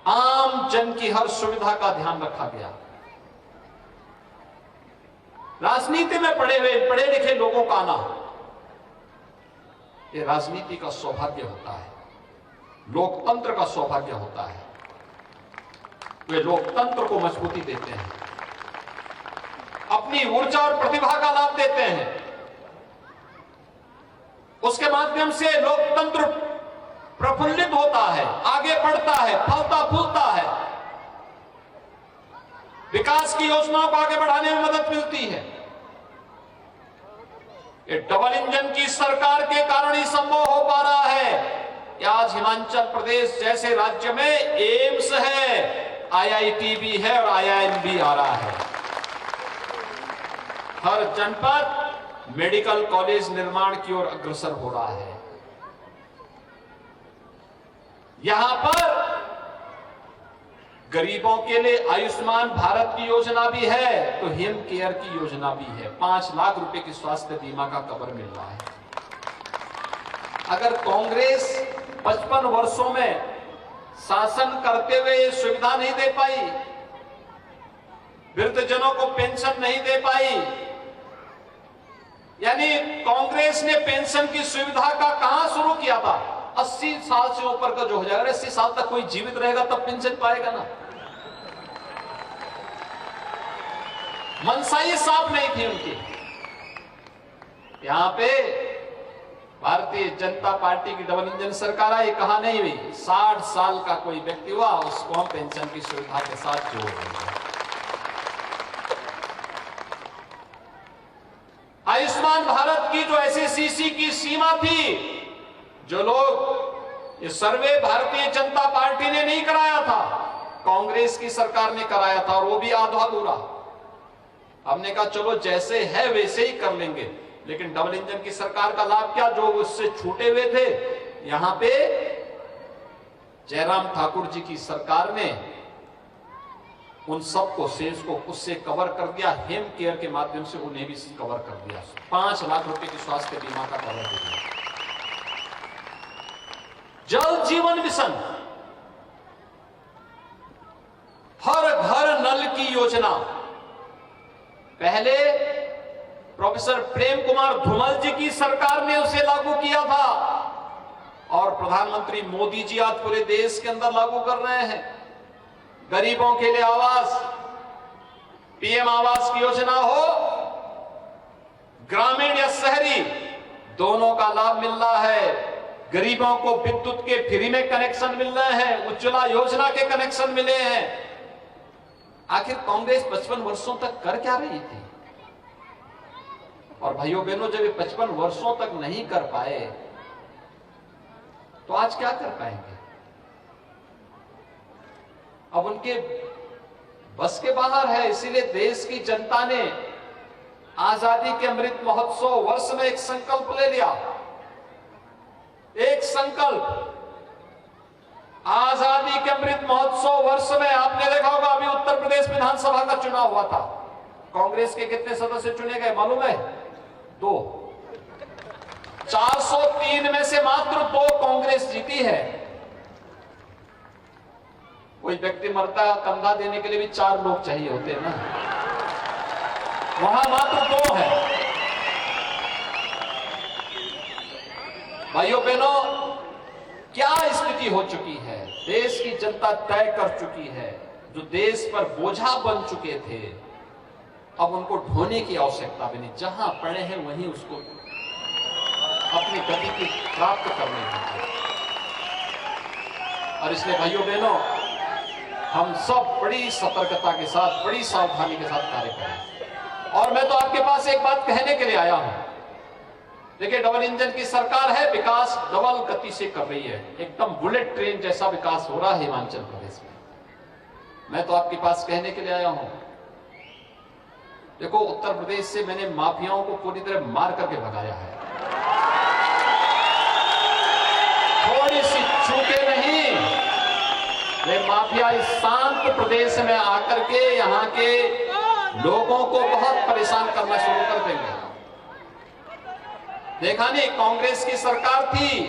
आम जन की हर सुविधा का ध्यान रखा गया। राजनीति में पढ़े लिखे लोगों का आना, ये राजनीति का सौभाग्य होता है, लोकतंत्र का सौभाग्य होता है। वे लोकतंत्र को मजबूती देते हैं, अपनी ऊर्जा और प्रतिभा का लाभ देते हैं। उसके माध्यम से लोकतंत्र प्रफुल्लित होता है, आगे बढ़ता है, फलता फूलता है, विकास की योजनाओं को आगे बढ़ाने में मदद मिलती है। ये डबल इंजन की सरकार के कारण ही संभव हो पा रहा है कि आज हिमाचल प्रदेश जैसे राज्य में एम्स है, आईआईटी भी है और आईआईएम भी आ रहा है। हर जनपद मेडिकल कॉलेज निर्माण की ओर अग्रसर हो रहा है। यहां पर गरीबों के लिए आयुष्मान भारत की योजना भी है, तो हिम केयर की योजना भी है। 5 लाख रुपए की स्वास्थ्य बीमा का कवर मिल रहा है। अगर कांग्रेस 55 वर्षों में शासन करते हुए ये सुविधा नहीं दे पाई, वृद्धजनों को पेंशन नहीं दे पाई, यानी कांग्रेस ने पेंशन की सुविधा का कहां शुरू किया था? 80 साल से ऊपर का जो हो जाएगा, 80 साल तक कोई जीवित रहेगा तब पेंशन पाएगा ना। मनसाई साफ नहीं थी उनकी। यहां पे भारतीय जनता पार्टी की डबल इंजन सरकार आई, कहा नहीं हुई 60 साल का कोई व्यक्ति हुआ उसको हम पेंशन की सुविधा के साथ जोड़ देंगे। आयुष्मान भारत की जो एसएससीसी की सीमा थी, जो लोग ये सर्वे भारतीय जनता पार्टी ने नहीं कराया था, कांग्रेस की सरकार ने कराया था, और वो भी आधा अधूरा। हमने कहा चलो जैसे है वैसे ही कर लेंगे, लेकिन डबल इंजन की सरकार का लाभ क्या, जो उससे छूटे हुए थे, यहां पे जयराम ठाकुर जी की सरकार ने उन सबको शेष को उससे कवर कर दिया। हेम केयर के माध्यम से उन्हें भी कवर कर दिया। 5 लाख रुपए की स्वास्थ्य बीमा का कवर दे दिया। जल जीवन मिशन, हर घर नल की योजना, पहले प्रोफेसर प्रेम कुमार धूमल जी की सरकार ने उसे लागू किया था, और प्रधानमंत्री मोदी जी आज पूरे देश के अंदर लागू कर रहे हैं। गरीबों के लिए आवास, पीएम आवास की योजना हो, ग्रामीण या शहरी दोनों का लाभ मिल रहा है। गरीबों को विद्युत के फ्री में कनेक्शन मिल रहे हैं, उज्ज्वला योजना के कनेक्शन मिले हैं। आखिर कांग्रेस 55 वर्षों तक कर क्या रही थी? और भाइयों बहनों, जब ये 55 वर्षों तक नहीं कर पाए तो आज क्या कर पाएंगे? अब उनके बस के बाहर है। इसीलिए देश की जनता ने आजादी के अमृत महोत्सव वर्ष में एक संकल्प ले लिया। एक संकल्प, आजादी के अमृत महोत्सव वर्ष में आपने देखा होगा, अभी उत्तर प्रदेश विधानसभा का चुनाव हुआ था। कांग्रेस के कितने सदस्य चुने गए मालूम है? 2। 403 में से मात्र 2 कांग्रेस जीती है। कोई व्यक्ति मरता कंधा देने के लिए भी 4 लोग चाहिए होते हैं ना, वहां मात्र 2 है। भाइयों बहनों, क्या स्थिति हो चुकी है? देश की जनता तय कर चुकी है। जो देश पर बोझा बन चुके थे, अब उनको ढोने की आवश्यकता भी नहीं। जहां पड़े हैं वहीं उसको अपनी गति की प्राप्त करने की। और इसलिए भाइयों बहनों, हम सब बड़ी सतर्कता के साथ, बड़ी सावधानी के साथ कार्य करें। और मैं तो आपके पास एक बात कहने के लिए आया हूं। देखिए, डबल इंजन की सरकार है, विकास डबल गति से कर रही है। एकदम बुलेट ट्रेन जैसा विकास हो रहा है हिमाचल प्रदेश में। मैं तो आपके पास कहने के लिए आया हूं, देखो, उत्तर प्रदेश से मैंने माफियाओं को पूरी तरह मार करके भगाया है। थोड़ी सी चूके नहीं, वे माफिया इस शांत प्रदेश में आकर के यहां के लोगों को बहुत परेशान करना शुरू कर देंगे। देखा नहीं, कांग्रेस की सरकार थी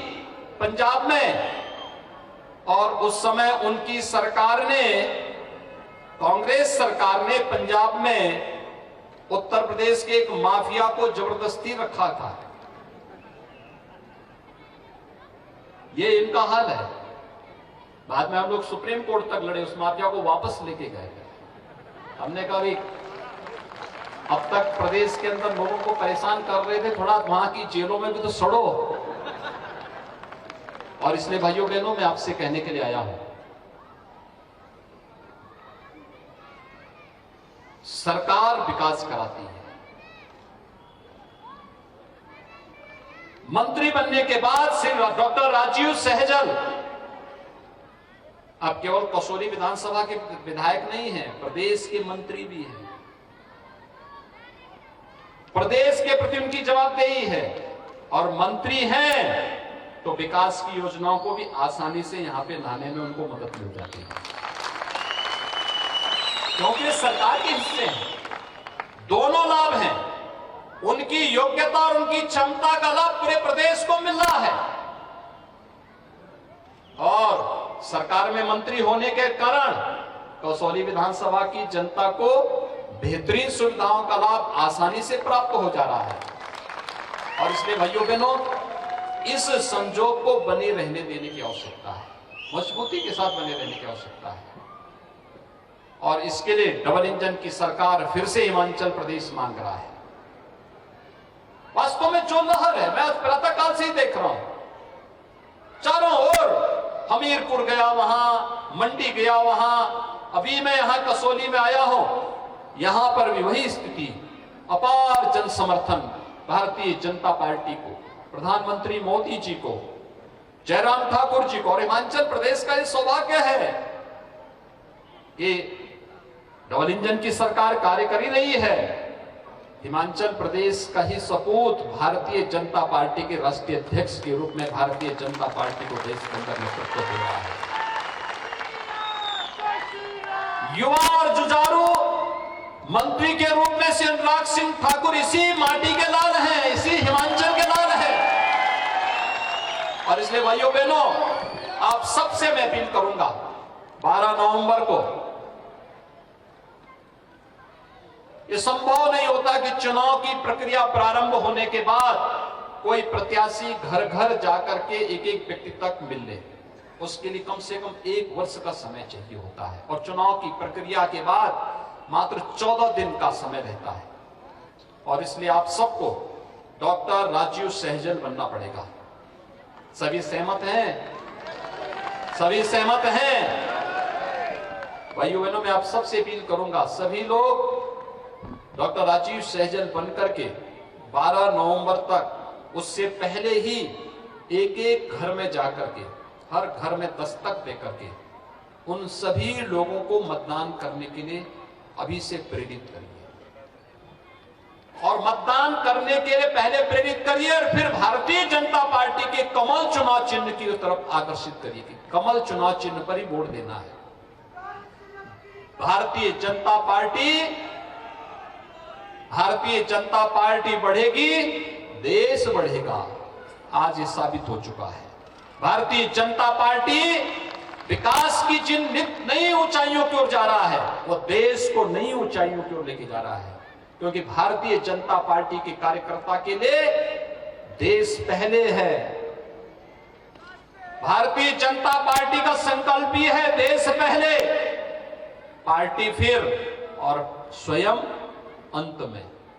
पंजाब में, और उस समय उनकी सरकार ने, कांग्रेस सरकार ने पंजाब में उत्तर प्रदेश के एक माफिया को जबरदस्ती रखा था। ये इनका हाल है। बाद में हम लोग सुप्रीम कोर्ट तक लड़े, उस माफिया को वापस लेके गए। हमने कहा भी अब तक प्रदेश के अंदर लोगों को परेशान कर रहे थे, थोड़ा वहां की जेलों में भी तो सड़ो। और इसलिए भाइयों बहनों मैं आपसे कहने के लिए आया हूं, सरकार विकास कराती है। मंत्री बनने के बाद श्री डॉक्टर राजीव सहजल अब केवल कसौली विधानसभा के विधायक नहीं हैं, प्रदेश के मंत्री भी हैं। प्रदेश के प्रति उनकी जवाबदेही है और मंत्री हैं तो विकास की योजनाओं को भी आसानी से यहां पे लाने में उनको मदद मिल जाती है, क्योंकि सरकार के हिस्से हैं। दोनों लाभ हैं, उनकी योग्यता और उनकी क्षमता का लाभ पूरे प्रदेश को मिल रहा है और सरकार में मंत्री होने के कारण कसौली विधानसभा की जनता को बेहतरीन सुविधाओं का लाभ आसानी से प्राप्त हो जा रहा है। और इसलिए भाइयों बहनों इस संजोग को बने रहने देने की आवश्यकता है, मजबूती के साथ बने रहने की आवश्यकता है। और इसके लिए डबल इंजन की सरकार फिर से हिमाचल प्रदेश मांग रहा है। वास्तव में जो लहर है, मैं प्रातः काल से ही देख रहा हूं, चारों ओर हमीरपुर गया वहां, मंडी गया वहां, अभी मैं यहां कसौली में आया हूं, यहां पर भी वही स्थिति, अपार जन समर्थन भारतीय जनता पार्टी को, प्रधानमंत्री मोदी जी को, जयराम ठाकुर जी को। और हिमाचल प्रदेश का ये सौभाग्य है, ये डबल इंजन की सरकार कार्य कर ही रही है। हिमाचल प्रदेश का ही सपूत भारतीय जनता पार्टी के राष्ट्रीय अध्यक्ष के रूप में भारतीय जनता पार्टी को देश के अंदर नेतृत्व दे रहा है। युवा और जुझारू मंत्री के रूप में श्री अनुराग सिंह ठाकुर इसी माटी के लाल हैं, इसी हिमाचल के लाल हैं। और इसलिए भाइयों बहनों आप सबसे मैं अपील करूंगा, 12 नवंबर को ये संभव नहीं होता कि चुनाव की प्रक्रिया प्रारंभ होने के बाद कोई प्रत्याशी घर घर जाकर के एक एक व्यक्ति तक मिल ले। उसके लिए कम से कम 1 वर्ष का समय चाहिए होता है और चुनाव की प्रक्रिया के बाद मात्र 14 दिन का समय रहता है। और इसलिए आप सबको डॉक्टर राजीव सहजल बनना पड़ेगा। सभी सहमत हैं? सभी सहमत हैं? भाइयों बहनों मैं आप सबसे अपील करूंगा, सभी लोग डॉक्टर राजीव सहजल बनकर के 12 नवंबर तक, उससे पहले ही एक एक घर में जाकर के, हर घर में दस्तक देकर के उन सभी लोगों को मतदान करने के लिए अभी से प्रेरित करिए। और मतदान करने के लिए पहले प्रेरित करिए और फिर भारतीय जनता पार्टी के कमल चुनाव चिन्ह की तरफ आकर्षित करिए। कमल चुनाव चिन्ह पर ही वोट देना है। भारतीय जनता पार्टी बढ़ेगी, देश बढ़ेगा। आज ये साबित हो चुका है। भारतीय जनता पार्टी विकास की जिन नई ऊंचाइयों की ओर जा रहा है, वो देश को नई ऊंचाइयों की ओर लेके जा रहा है। क्योंकि भारतीय जनता पार्टी के कार्यकर्ता के लिए देश पहले है। भारतीय जनता पार्टी का संकल्प ही है, देश पहले, पार्टी फिर और स्वयं अंत में।